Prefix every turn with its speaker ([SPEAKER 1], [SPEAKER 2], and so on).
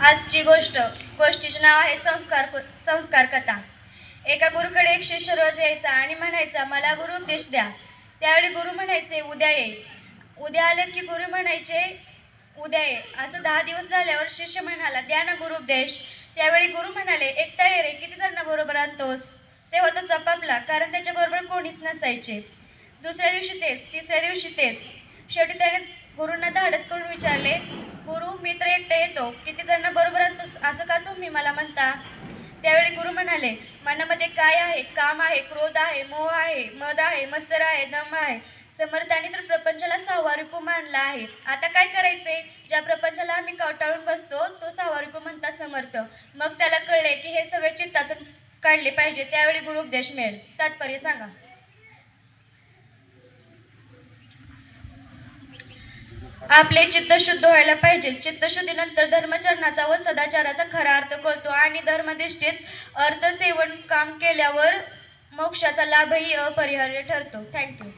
[SPEAKER 1] आजची गोष्टीचे नाव आहे संस्कार कथा। एका गुरुकडे एक शिष्य रोज यायचा आणि म्हणायचा, मला गुरु उपदेश द्या। त्यावेळी गुरु म्हणायचे, उद्या ये। उद्या आले की गुरु म्हणायचे, उद्या ये। असं 10 दिवस झाल्यावर शिष्य म्हणाला, द्या ना गुरु उपदेश। त्यावेळी गुरु म्हणाले, एकटा ये रे, किती जण बरोबर आणतोस? तेव्हा तो चपापला, कारण त्याच्या बरोबर कोणीच नसायचे। दुसऱ्या दिवशी तेच, तिसऱ्या दिवशी तेच। शेवटी त्याने गुरूंना धाडस करून विचारले, गुरु, मी तर एकटा येतो, किती जण बरोबर आणतोस असं का तुम्ही मला म्हणता? त्यावेळी गुरु म्हणाले, मनामध्ये काय आहे? काम आहे, क्रोध आहे, मोह आहे, मद आहे, मत्सर आहे, दंभ आहे। समर्थांनी तर प्रपंचाला 6वा रिपू मानला आहे। आता काय करायचे? ज्या प्रपंचाला आम्ही कवटाळून बसतो तो 6वा रिपू म्हणतात समर्थ। मग त्याला कळले की हे सगळे चित्तातून काढले पाहिजे, त्यावेळी गुरु उपदेश मिळेल। तात्पर्य सांगा। आपले चित्त शुद्ध व्हायला पाहिजे। चित्तशुद्धीनंतर धर्मचरणाचा व सदाचाराचा खरा अर्थ कळतो आणि धर्मनिष्ठित अर्थ सेवन काम केल्यावर मोक्षाचा लाभही अपरिहार्य ठरतो। थँक्यू।